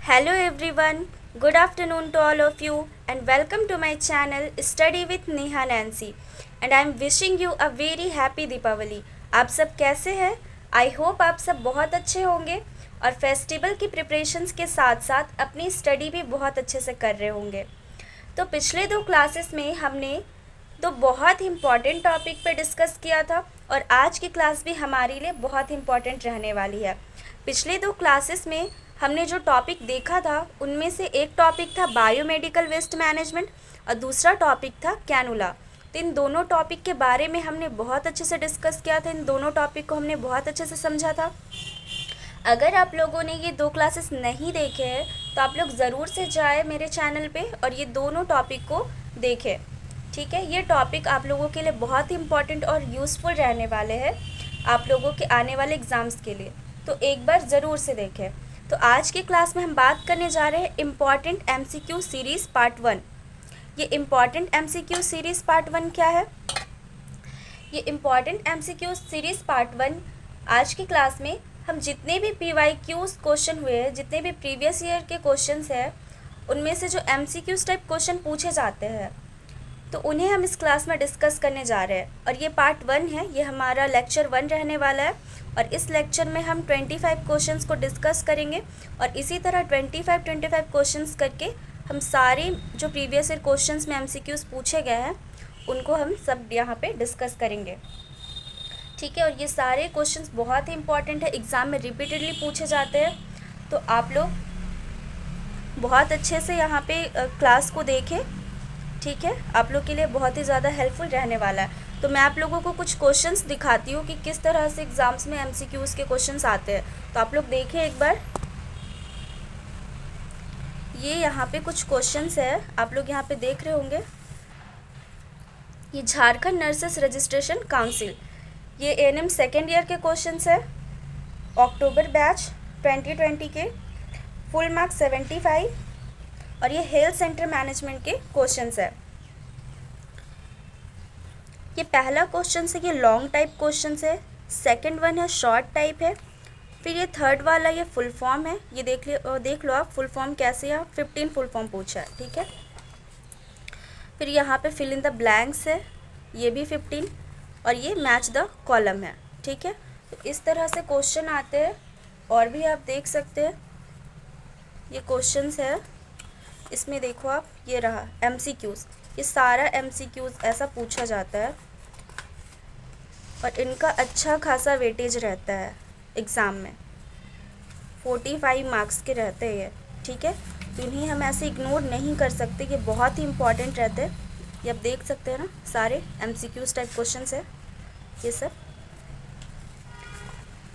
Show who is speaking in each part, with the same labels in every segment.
Speaker 1: Hello everyone, good afternoon to all of you and welcome to my channel Study with Neha Nancy and I am wishing you a very happy Deepawali. आप सब कैसे हैं? I hope आप सब बहुत अच्छे होंगे और फेस्टिवल की प्रिपरेशंस के साथ साथ अपनी स्टडी भी बहुत अच्छे से कर रहे होंगे। तो पिछले दो क्लासेस में हमने दो बहुत ही इम्पॉर्टेंट टॉपिक पे डिस्कस किया था और आज की क्लास भी हमारे लिए बहुत ही इम्पॉर्टेंट रहने वाली है। पिछले दो क्लासेस में हमने जो टॉपिक देखा था उनमें से एक टॉपिक था बायोमेडिकल वेस्ट मैनेजमेंट और दूसरा टॉपिक था कैनुला। तो इन दोनों टॉपिक के बारे में हमने बहुत अच्छे से डिस्कस किया था, इन दोनों टॉपिक को हमने बहुत अच्छे से समझा था। अगर आप लोगों ने ये दो क्लासेस नहीं देखे हैं तो आप लोग ज़रूर से जाए मेरे चैनल पे और ये दोनों टॉपिक को देखें, ठीक है। ये टॉपिक आप लोगों के लिए बहुत ही इम्पॉर्टेंट और यूज़फुल रहने वाले हैं आप लोगों के आने वाले एग्ज़ाम्स के लिए, तो एक बार ज़रूर से देखें। तो आज की क्लास में हम बात करने जा रहे हैं इम्पॉर्टेंट एमसीक्यू सीरीज़ पार्ट 1। ये इम्पॉर्टेंट एमसीक्यू सीरीज़ पार्ट 1 क्या है? ये इम्पॉर्टेंट एमसीक्यू सीरीज़ पार्ट 1 आज की क्लास में हम जितने भी पीवाईक्यूज़ क्वेश्चन हुए हैं, जितने भी प्रीवियस ईयर के क्वेश्चंस हैं, उनमें से जो एमसीक्यूज़ टाइप क्वेश्चन पूछे जाते हैं तो उन्हें हम इस क्लास में डिस्कस करने जा रहे हैं। और ये पार्ट 1 है, ये हमारा लेक्चर 1 रहने वाला है और इस लेक्चर में हम 25 क्वेश्चंस को डिस्कस करेंगे और इसी तरह 25 क्वेश्चंस करके हम सारे जो प्रीवियस ईयर क्वेश्चंस में एमसीक्यूज़ पूछे गए हैं उनको हम सब यहाँ पे डिस्कस करेंगे, ठीक है। और ये सारे क्वेश्चंस बहुत ही इंपॉर्टेंट है, एग्ज़ाम में रिपीटेडली पूछे जाते हैं, तो आप लोग बहुत अच्छे से यहाँ पे क्लास को देखें, ठीक है। आप लोग के लिए बहुत ही ज़्यादा हेल्पफुल रहने वाला है। तो मैं आप लोगों को कुछ क्वेश्चंस दिखाती हूँ कि किस तरह से एग्ज़ाम्स में एमसीक्यूज़ के क्वेश्चंस आते हैं, तो आप लोग देखें एक बार। ये यहाँ पे कुछ क्वेश्चंस है, आप लोग यहाँ पे देख रहे होंगे। ये झारखंड नर्सेस रजिस्ट्रेशन काउंसिल, ये एएनएम सेकेंड ईयर के क्वेश्चंस है, अक्टूबर बैच 2020 के, फुल मार्क्स 75 और ये हेल्थ सेंटर मैनेजमेंट के क्वेश्चंस है। ये पहला क्वेश्चन है, ये लॉन्ग टाइप क्वेश्चन है, सेकंड वन है शॉर्ट टाइप है, फिर ये थर्ड वाला ये फुल फॉर्म है। ये देख लो आप फुल फॉर्म कैसे है, 15 फुल फॉर्म पूछा है, ठीक है। फिर यहाँ पे फिल इन द ब्लैंक्स है, ये भी 15 और ये मैच द कॉलम है, ठीक है। तो इस तरह से क्वेश्चन आते हैं और भी आप देख सकते हैं ये क्वेश्चंस है। इसमें देखो आप, ये रहा एमसीक्यूज़, ये सारा एमसीक्यूज़ ऐसा पूछा जाता है और इनका अच्छा खासा वेटेज रहता है एग्ज़ाम में, 45 मार्क्स के रहते हैं ये, ठीक है। तो इन्हें हम ऐसे इग्नोर नहीं कर सकते, ये बहुत ही इंपॉर्टेंट रहते हैं। ये आप देख सकते हैं ना, सारे एमसीक्यूज़ टाइप क्वेश्चंस है ये सब।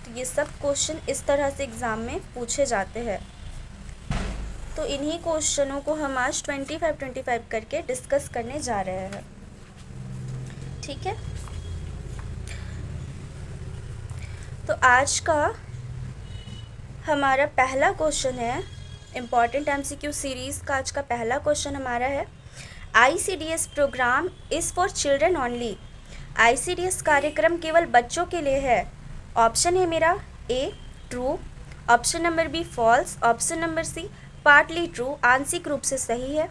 Speaker 1: तो ये सब क्वेश्चन इस तरह से एग्ज़ाम में पूछे जाते हैं। तो इन्हीं क्वेश्चनों को हम आज 25 करके डिस्कस करने जा रहे हैं, ठीक है। तो आज का हमारा पहला क्वेश्चन है, इम्पॉर्टेंट एमसीक्यू सीरीज़ का आज का पहला क्वेश्चन हमारा है, ICDS program is for children only. आईसीडीएस कार्यक्रम केवल बच्चों के लिए है। ऑप्शन है मेरा A true, option number B false, option number C partly true आंशिक रूप से सही है,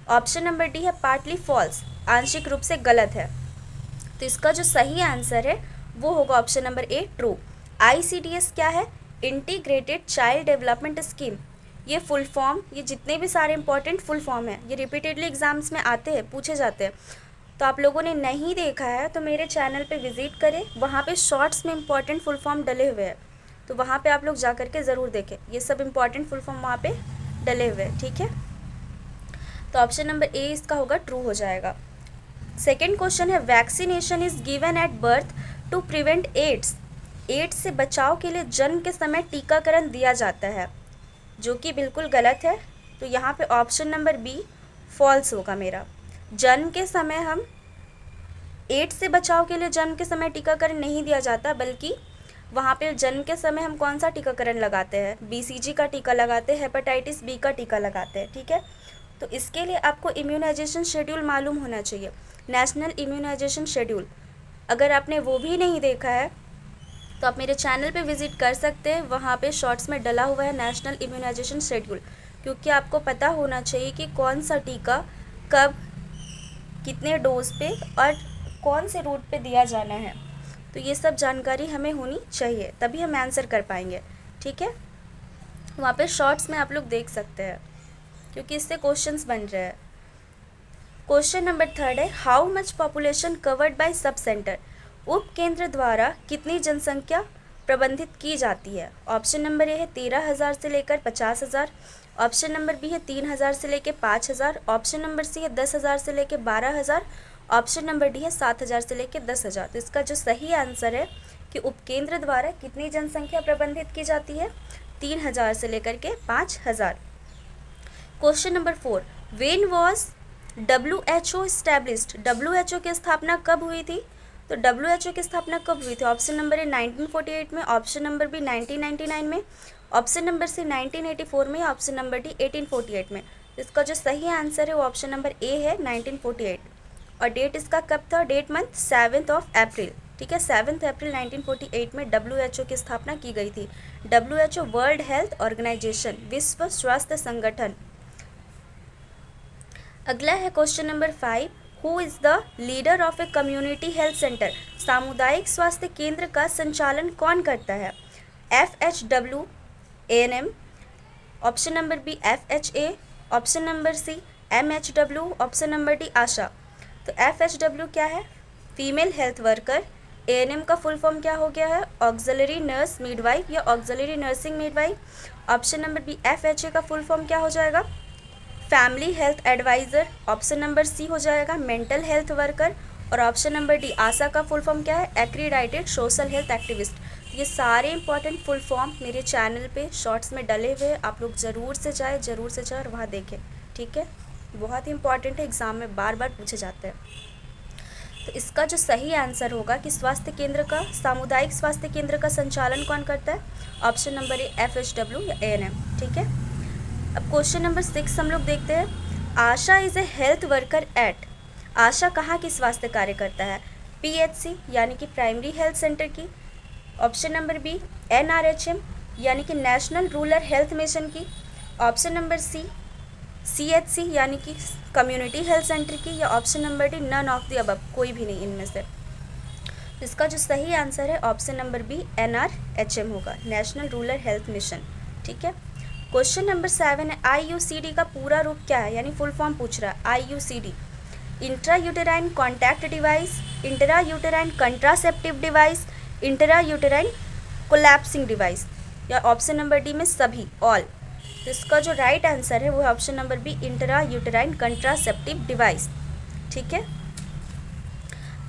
Speaker 1: ऑप्शन नंबर डी है पार्टली फॉल्स आंशिक रूप से गलत है। तो इसका जो सही आंसर है वो होगा ऑप्शन नंबर ए ट्रू। आईसीडीएस क्या है? Integrated child development scheme. ये फुल फॉर्म, ये जितने भी सारे इंपॉर्टेंट फुल फॉर्म है ये रिपीटेडली एग्जाम्स में आते हैं, पूछे जाते हैं। तो आप लोगों ने नहीं देखा है तो मेरे चैनल पे विजिट करें, वहाँ पे शॉर्ट्स में इंपॉर्टेंट फुल फॉर्म डले हुए हैं, तो वहाँ पे आप लोग जा करके ज़रूर देखें, ये सब इंपॉर्टेंट फुल फॉर्म वहाँ पे डले हुए हैं, ठीक है। तो ऑप्शन नंबर ए इसका होगा, ट्रू हो जाएगा। सेकेंड क्वेश्चन है, vaccination is given at birth to prevent AIDS. AIDS से बचाव के लिए जन्म के समय टीकाकरण दिया जाता है, जो कि बिल्कुल गलत है। तो यहाँ पे ऑप्शन नंबर बी फॉल्स होगा मेरा। जन्म के समय हम एड्स से बचाव के लिए जन्म के समय टीकाकरण नहीं दिया जाता, बल्कि वहाँ पे जन्म के समय हम कौन सा टीकाकरण लगाते हैं? बीसीजी का टीका लगाते हैं, हेपेटाइटिस बी का टीका लगाते हैं, ठीक है। तो इसके लिए आपको इम्यूनाइजेशन शेड्यूल मालूम होना चाहिए, नेशनल इम्यूनाइजेशन शेड्यूल। अगर आपने वो भी नहीं देखा है तो आप मेरे चैनल पे विज़िट कर सकते हैं, वहाँ पे शॉर्ट्स में डला हुआ है नेशनल इम्यूनाइजेशन शेड्यूल, क्योंकि आपको पता होना चाहिए कि कौन सा टीका कब कितने डोज पे और कौन से रूट पे दिया जाना है। तो ये सब जानकारी हमें होनी चाहिए, तभी हम आंसर कर पाएंगे। ठीक है, वहाँ पे शॉर्ट्स में आप लोग देख सकते हैं, क्योंकि इससे क्वेश्चंस बन रहे हैं। क्वेश्चन नंबर 3 है, how much population covered by sub centre? उप केंद्र द्वारा कितनी जनसंख्या प्रबंधित की जाती है? ऑप्शन नंबर ए है 13,000 से लेकर 50,000, ऑप्शन नंबर बी है 3,000 से लेकर 5,000, ऑप्शन नंबर सी है 10,000 से लेकर 12,000, ऑप्शन नंबर डी है 7,000 से लेकर 10,000। तो इसका जो सही आंसर है कि उपकेंद्र द्वारा कितनी जनसंख्या प्रबंधित की जाती है? 3,000 से लेकर के 5,000। Question number 4, when was WHO established? WHO की स्थापना कब हुई थी? तो WHO की स्थापना कब हुई थी? ऑप्शन नंबर ए 1948 में, ऑप्शन नंबर बी 1999 में, ऑप्शन नंबर सी 1984 में, ऑप्शन नंबर डी 1848 में। इसका जो सही आंसर है वो ऑप्शन नंबर ए है 1948। और डेट इसका कब था? डेट मंथ 7 अप्रैल। ठीक है, 7 अप्रैल 1948 में WHO की स्थापना की गई थी। WHO वर्ल्ड हेल्थ ऑर्गेनाइजेशन, विश्व स्वास्थ्य संगठन। अगला है question number 5, who is the leader of a community health centre? सामुदायिक स्वास्थ्य केंद्र का संचालन कौन करता है? FHW ANM, option number B FHA, option number C MHW, option number D ASHA. तो FHW क्या है? Female health worker. ANM का फुल फॉर्म क्या हो गया है? ऑक्सिलरी नर्स मिडवाइफ या auxiliary nursing midwife. Option number B FHA का फुल फॉर्म क्या हो जाएगा? Family health adviser. Option number C हो जाएगा मेंटल हेल्थ वर्कर। और ऑप्शन नंबर डी आशा का फुल फॉर्म क्या है? एक्रीडाइटेड सोशल हेल्थ एक्टिविस्ट। ये सारे इंपॉर्टेंट फुल फॉर्म मेरे चैनल पे शॉर्ट्स में डले हुए, आप लोग ज़रूर से जाए और वहाँ देखें। ठीक है, बहुत ही इंपॉर्टेंट है, एग्ज़ाम में बार बार पूछे जाते हैं। तो इसका जो सही आंसर होगा कि स्वास्थ्य केंद्र का, सामुदायिक स्वास्थ्य केंद्र का संचालन कौन करता है? ऑप्शन नंबर ए FHW या ANM। ठीक है, अब क्वेश्चन नंबर 6 हम लोग देखते हैं। ASHA is a health worker at? ASHA कहाँ की स्वास्थ्य कार्य करता है? PHC यानी कि प्राइमरी हेल्थ सेंटर की। ऑप्शन नंबर बी NRHM यानी कि नेशनल रूरल हेल्थ मिशन की। ऑप्शन नंबर सी CHC यानी कि कम्युनिटी हेल्थ सेंटर की। या option number D none of the above, कोई भी नहीं इनमें से। इसका जो सही आंसर है ऑप्शन नंबर बी NRHM होगा, नेशनल रूरल हेल्थ मिशन। ठीक है, क्वेश्चन नंबर 7 है, IUCD का पूरा रूप क्या है? यानी फुल फॉर्म पूछ रहा है। IUCD intra uterine contact device, intra uterine contraceptive device, intra uterine collapsing device. या ऑप्शन नंबर डी में सभी, ऑल। तो इसका जो राइट आंसर है वो है option number B intra uterine contraceptive device. ठीक है,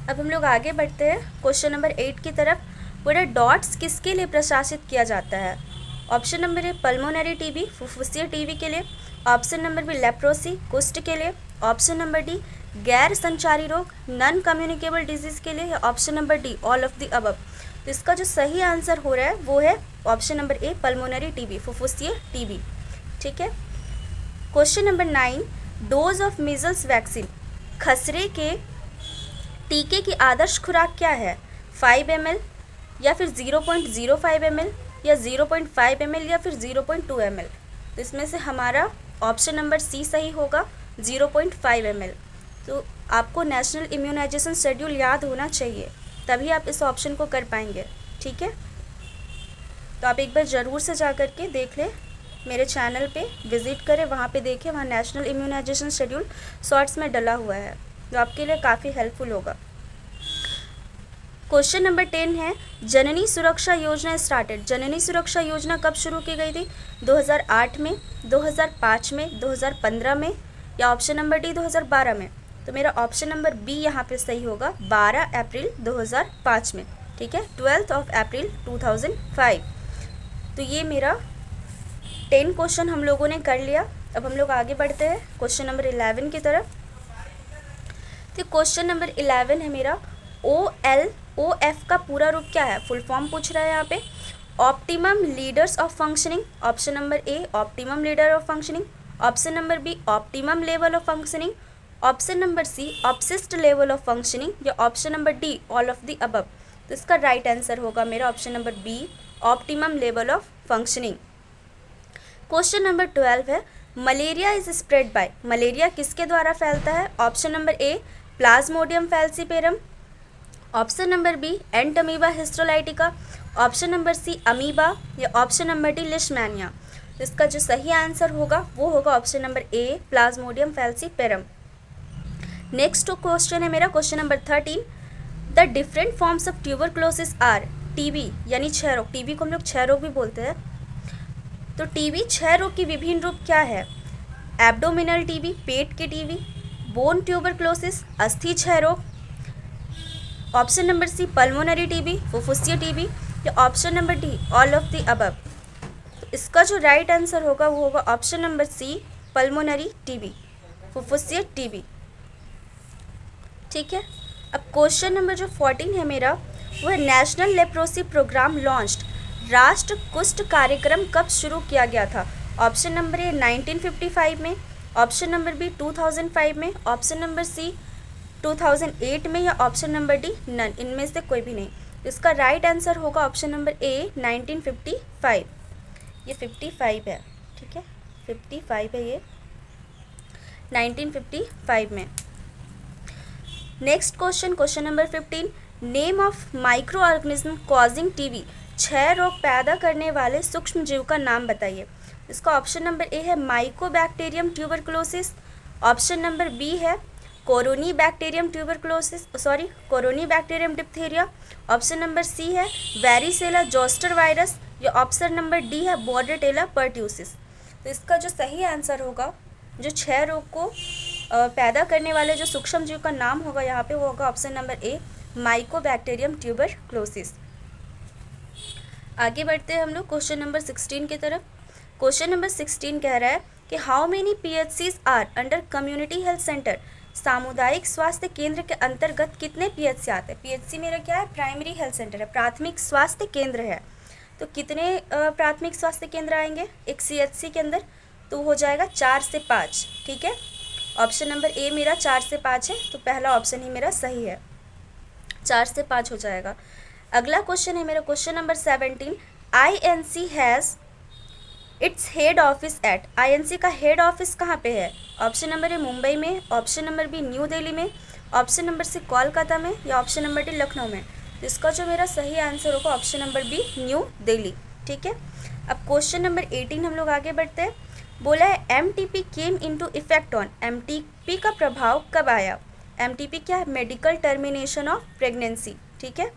Speaker 1: अब हम लोग आगे बढ़ते हैं क्वेश्चन नंबर 8 की तरफ। पूरे डॉट्स किसके लिए प्रशासित किया जाता है? Option number A pulmonary TB, फुफ्फुसीय टीबी के लिए। ऑप्शन नंबर बी लेप्रोसी, कुष्ठ के लिए। ऑप्शन नंबर डी गैर संचारी रोग, नॉन कम्युनिकेबल डिजीज के लिए। या option number D all of the above. तो इसका जो सही आंसर हो रहा है वो है option number A pulmonary TB, फुफ्फुसीय टीबी। ठीक है, question number 9, dose of measles vaccine, खसरे के टीके की आदर्श खुराक क्या है? 5 ml या फिर 0.05 ml या 0.5 ml या फिर 0.2 ml। तो इसमें से हमारा ऑप्शन नंबर सी सही होगा, 0.5 ml। तो आपको नेशनल इम्यूनाइजेशन शेड्यूल याद होना चाहिए, तभी आप इस ऑप्शन को कर पाएंगे। ठीक है, तो आप एक बार ज़रूर से जा कर के देख लें, मेरे चैनल पे विज़िट करें, वहाँ पे देखें, वहाँ नेशनल इम्यूनाइजेशन शेड्यूल शॉर्ट्स में डला हुआ है, जो आपके लिए काफ़ी हेल्पफुल होगा। क्वेश्चन नंबर 10 है, जननी सुरक्षा योजना स्टार्टेड। जननी सुरक्षा योजना कब शुरू की गई थी? 2008 में, 2005 में, 2015 में, या ऑप्शन नंबर डी 2012 में। तो मेरा ऑप्शन नंबर बी यहाँ पे सही होगा, 12 अप्रैल 2005 में। ठीक है, 12 अप्रैल 2005। तो ये मेरा 10 क्वेश्चन हम लोगों ने कर लिया। अब हम लोग आगे बढ़ते हैं क्वेश्चन नंबर 11 की तरफ। तो क्वेश्चन नंबर 11 है मेरा, OLOF का पूरा रूप क्या है? फुल फॉर्म पूछ रहा है यहाँ पे। Optimum leaders of functioning, option number A optimum leader of functioning, option number B optimum level of functioning, option number C obsessed level of functioning, या option number D all of the above. तो इसका right answer होगा मेरा option number B, optimum level of functioning. Question number 12 है, malaria is spread by, malaria किसके द्वारा फैलता है? Option number A, plasmodium falciparum, option number B, entamoeba histolytica, option number C, amoeba, या ऑप्शन नंबर डी, लिशमैनिया। तो इसका जो सही आंसर होगा वो होगा option number A, plasmodium falciparum. Next question है मेरा question number 13, the different forms of tuberculosis are, TB यानी क्षय रोग, टीबी को हम लोग क्षय रोग भी बोलते हैं, तो टीबी क्षय रोग की विभिन्न रूप क्या है? एब्डोमिनल टीबी, पेट की टीबी, बोन ट्यूबरक्लोसिस, अस्थि क्षय रोग, option number C, pulmonary TB, फुफ्फुसीय टीबी, या option number D, all of the above. तो इसका जो राइट आंसर होगा वो होगा option number C, pulmonary TB, फुफ्फुसीय टीबी। ठीक है, अब क्वेश्चन नंबर जो 14 है मेरा वो है, नेशनल लेप्रोसी प्रोग्राम लॉन्च्ड, राष्ट्र कुष्ठ कार्यक्रम कब शुरू किया गया था? ऑप्शन नंबर ए 1955 में, ऑप्शन नंबर बी 2005 में, ऑप्शन नंबर सी 2008 में, या ऑप्शन नंबर डी नन, इनमें से कोई भी नहीं। इसका राइट आंसर होगा ऑप्शन नंबर ए 1955, ये 55 है, ठीक है 55 है ये 1955 में। Next question, question number 15, name of micro organism causing TB, क्षय रोग पैदा करने वाले सूक्ष्म जीव का नाम बताइए। इसका ऑप्शन नंबर ए है mycobacterium tuberculosis, option number B है corynebacterium tuberculosis, corynebacterium diphtheria, option number C है वेरिसेला जोस्टर वायरस, या ऑप्शन नंबर डी है बॉर्डेटेला पर्ट्यूसिस। तो इसका जो सही आंसर होगा, जो क्षय रोग को पैदा करने वाले जो सूक्ष्म जीव का नाम होगा यहाँ पे, वो होगा ऑप्शन नंबर ए, माइकोबैक्टीरियम ट्यूबरक्लोसिस। आगे बढ़ते हैं हम लोग क्वेश्चन नंबर 16 की तरफ। क्वेश्चन नंबर 16 कह रहा है कि how many PHCs are under community health centre, सामुदायिक स्वास्थ्य केंद्र के अंतर्गत कितने PHC आते हैं? PHC मेरा क्या है? प्राइमरी हेल्थ सेंटर है, प्राथमिक स्वास्थ्य केंद्र है। तो कितने प्राथमिक स्वास्थ्य केंद्र आएंगे एक CHC के अंदर? तो हो जाएगा 4 से 5, ठीक है। ऑप्शन नंबर ए मेरा 4 से 5 है, तो पहला ऑप्शन ही मेरा सही है, 4 से 5 हो जाएगा। अगला क्वेश्चन है मेरा question number 17, INC has its head office at, INC का हेड ऑफिस कहाँ पे है? ऑप्शन नंबर ए मुंबई में, option number B New Delhi में, ऑप्शन नंबर सी कोलकाता में, या ऑप्शन नंबर डी लखनऊ में। तो इसका जो मेरा सही आंसर होगा option number B, New Delhi, ठीक है। अब क्वेश्चन नंबर 18 हम लोग आगे बढ़ते हैं। बोला है MTP came into effect on, MTP का प्रभाव कब आया? MTP क्या है? मेडिकल टर्मिनेशन ऑफ प्रेगनेंसी, ठीक है।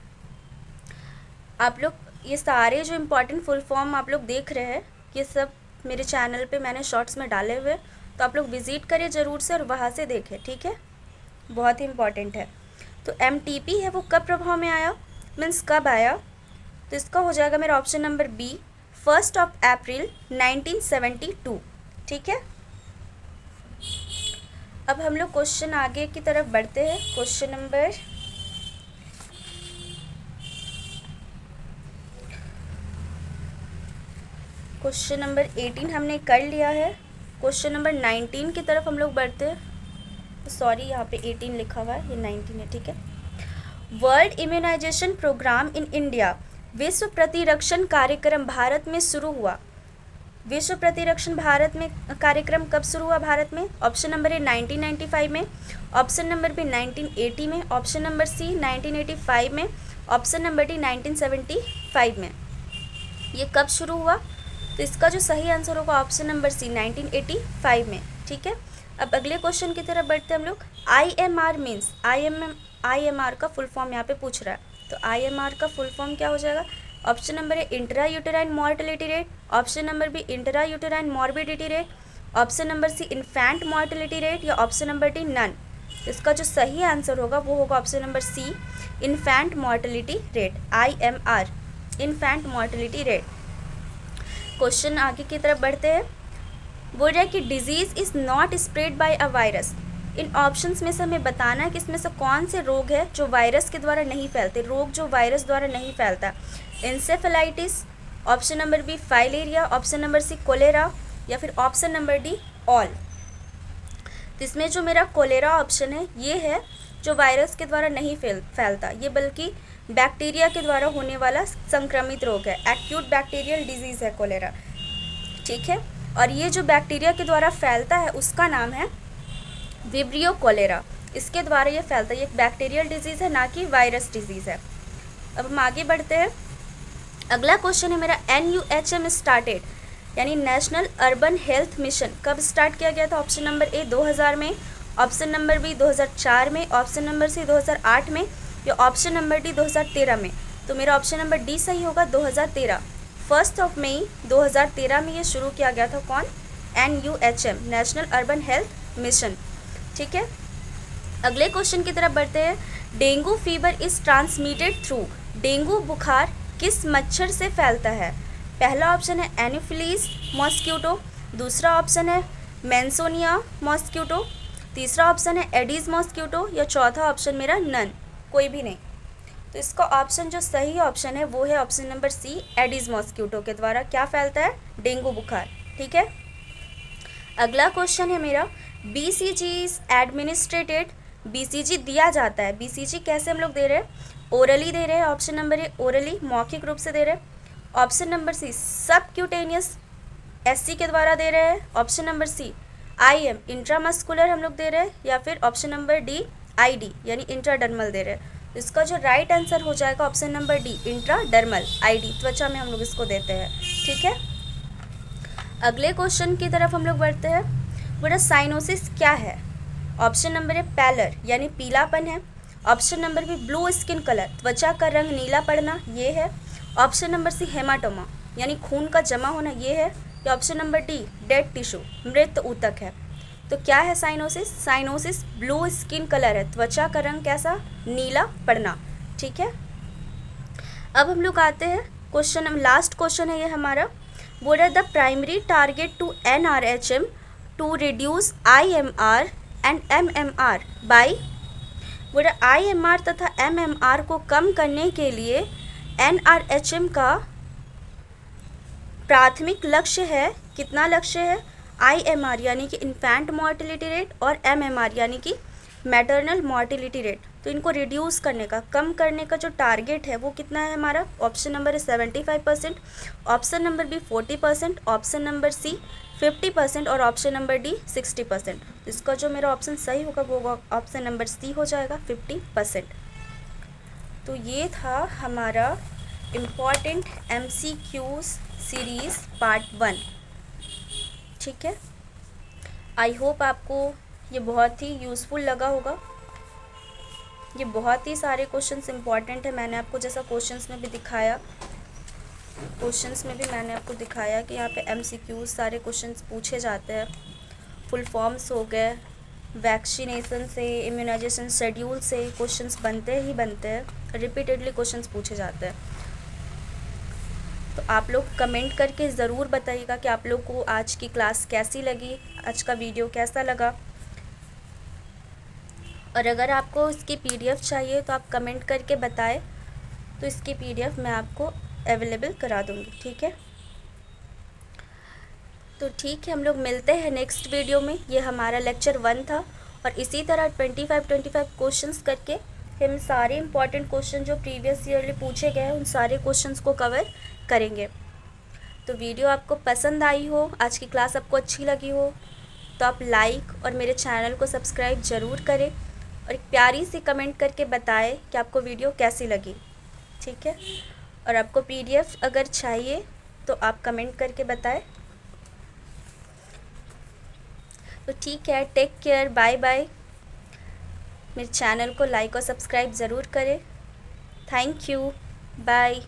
Speaker 1: आप लोग ये सारे जो इम्पोर्टेंट फुल फॉर्म आप लोग देख रहे हैं, ये सब मेरे चैनल पे मैंने शॉर्ट्स में डाले हुए, तो आप लोग विज़िट करिए ज़रूर से और वहाँ से देखें, ठीक है, बहुत ही इम्पॉर्टेंट है। तो MTP है वो कब प्रभाव में आया, मीन्स कब आया? तो इसका हो जाएगा मेरा ऑप्शन नंबर बी, 1 अप्रैल 1972, ठीक है। अब हम लोग क्वेश्चन आगे की तरफ बढ़ते हैं। क्वेश्चन नंबर क्वेश्चन नंबर 18 हमने कर लिया है। क्वेश्चन नंबर 19 की तरफ हम लोग बढ़ते हैं। सॉरी, यहाँ पे 18 लिखा हुआ है, ये 19 है, ठीक है। World immunisation programme in India, विश्व प्रतिरक्षण कार्यक्रम भारत में शुरू हुआ। विश्व प्रतिरक्षण भारत में कार्यक्रम कब शुरू हुआ भारत में? ऑप्शन नंबर ए 1995 में, ऑप्शन नंबर बी 1980 में, ऑप्शन नंबर सी 1985 में, ऑप्शन नंबर डी 1975 में। ये कब शुरू हुआ? तो इसका जो सही आंसर होगा ऑप्शन नंबर सी 1985 में, ठीक है। अब अगले क्वेश्चन की तरफ बढ़ते हैं हम लोग। IMR मीन्स, IMR का फुल फॉर्म यहाँ पे पूछ रहा है, तो IMR का फुल फॉर्म क्या हो जाएगा? Option number A intra uterine mortality rate, option number B intra uterine morbidity rate, option number C infant mortality rate, या ऑप्शन नंबर डी नन। इसका जो सही आंसर होगा वो होगा option number C infant mortality rate, IMR, infant mortality rate. Question आगे की तरफ बढ़ते हैं। बोल रहा है कि disease is not spread by a virus. इन ऑप्शंस में से हमें बताना है कि इसमें से कौन से रोग है जो वायरस के द्वारा नहीं फैलते, रोग जो वायरस द्वारा नहीं फैलता। Encephalitis, option number B filaria, option number C cholera, या फिर ऑप्शन नंबर डी ऑल। तो इसमें जो मेरा कोलेरा ऑप्शन है ये है जो वायरस के द्वारा नहीं फैलता, ये बल्कि बैक्टीरिया के द्वारा होने वाला संक्रमित रोग है, एक्यूट बैक्टीरियल डिजीज़ है कोलेरा, ठीक है। और ये जो बैक्टीरिया के द्वारा फैलता है उसका नाम है विब्रियो कोलेरा, इसके द्वारा ये फैलता है। ये एक बैक्टीरियल डिजीज़ है, ना कि वायरस डिजीज़ है। अब हम आगे बढ़ते हैं। अगला क्वेश्चन है मेरा, NUHM स्टार्टेड यानी नेशनल अर्बन हेल्थ मिशन कब स्टार्ट किया गया था? ऑप्शन नंबर ए 2000 में, ऑप्शन नंबर बी 2004 में, ऑप्शन नंबर सी 2008 में, या ऑप्शन नंबर डी 2013 में। तो मेरा ऑप्शन नंबर डी सही होगा, 2013। 1 मई 2013 में ये शुरू किया गया था। कौन? NUHM, national urban health mission, ठीक है। अगले क्वेश्चन की तरफ बढ़ते हैं। Dengue fever is transmitted through, dengue बुखार किस मच्छर से फैलता है? पहला ऑप्शन है एनोफिलीज मॉस्क्यूटो, दूसरा ऑप्शन है मेंसोनिया मॉस्क्यूटो, तीसरा ऑप्शन है एडीज मॉस्क्यूटो, या चौथा ऑप्शन मेरा नन, कोई भी नहीं। तो इसका ऑप्शन जो सही ऑप्शन है वो है option number C, Aedes mosquito के द्वारा क्या फैलता है? डेंगू बुखार, ठीक है। अगला क्वेश्चन है मेरा, BCG इज एडमिनिस्ट्रेटेड, BCG दिया जाता है, BCG कैसे हम लोग दे रहे हैं? ओरली दे रहे हैं। ऑप्शन नंबर ए ओरली, मौखिक रूप से दे रहे हैं। Option number C subcutaneous, SC के द्वारा दे रहे हैं। Option number C IM intramuscular हम लोग दे रहे हैं, या फिर ऑप्शन नंबर डी ID यानी इंट्राडर्मल दे रहे हैं। इसका जो राइट आंसर हो जाएगा option number D, intradermal, ID त्वचा में हम लोग इसको देते हैं, ठीक है। अगले क्वेश्चन की तरफ हम लोग बढ़ते हैं। बोला साइनोसिस क्या है? ऑप्शन नंबर ए पैलर यानी पीलापन है, option number B blue skin colour, त्वचा का रंग नीला पड़ना, ये है। ऑप्शन नंबर सी हेमाटोमा यानी खून का जमा होना, ये है। या option number D dead tissue, मृत ऊतक है। तो क्या है cyanosis? Cyanosis blue skin colour है, त्वचा का रंग कैसा? नीला पड़ना, ठीक है। अब हम लोग आते हैं क्वेश्चन, लास्ट क्वेश्चन है ये हमारा। बोला the primary target to NRHM to reduce IMR and MMR by, बोला IMR तथा MMR को कम करने के लिए NRHM का प्राथमिक लक्ष्य है, कितना लक्ष्य है? IMR यानी कि इन्फेंट मोर्टिलिटी रेट, और MMR यानी कि मैटरनल मोर्टिलिटी रेट। तो इनको रिड्यूस करने का, कम करने का जो टारगेट है वो कितना है हमारा? Option number 75%, option number B 40%, option number C 50% और ऑप्शन नंबर डी 60%। इसका जो मेरा ऑप्शन सही होगा वो ऑप्शन नंबर सी हो जाएगा, 50%। तो ये था हमारा इम्पॉर्टेंट MCQs सीरीज़ पार्ट 1, ठीक है। आई होप आपको ये बहुत ही यूज़फुल लगा होगा। ये बहुत ही सारे क्वेश्चंस इंपॉर्टेंट है, मैंने आपको जैसा क्वेश्चंस में भी दिखाया कि यहाँ पे MCQs सारे क्वेश्चंस पूछे जाते हैं। फुल फॉर्म्स हो गए, वैक्सीनेशन से, इम्यूनाइजेशन शेड्यूल से क्वेश्चंस बनते हैं, रिपीटेडली क्वेश्चंस पूछे जाते हैं। तो आप लोग कमेंट करके ज़रूर बताइएगा कि आप लोग को आज की क्लास कैसी लगी, आज का वीडियो कैसा लगा। और अगर आपको इसकी PDF चाहिए तो आप कमेंट करके बताएं, तो इसकी PDF मैं आपको अवेलेबल करा दूँगी, ठीक है। तो ठीक है, हम लोग मिलते हैं नेक्स्ट वीडियो में। ये हमारा लेक्चर 1 था, और इसी तरह 25 क्वेश्चंस करके हम सारे इंपॉर्टेंट क्वेश्चन जो प्रीवियस ईयरली पूछे गए हैं उन सारे क्वेश्चंस को कवर करेंगे। तो वीडियो आपको पसंद आई हो, आज की क्लास आपको अच्छी लगी हो, तो आप लाइक और मेरे चैनल को सब्सक्राइब ज़रूर करें, और एक प्यारी सी कमेंट करके बताएं कि आपको वीडियो कैसी लगी, ठीक है। और आपको PDF अगर चाहिए तो आप कमेंट करके बताएं। तो ठीक है, टेक केयर, बाय बाय। मेरे चैनल को लाइक और सब्सक्राइब ज़रूर करें। Thank you, bye.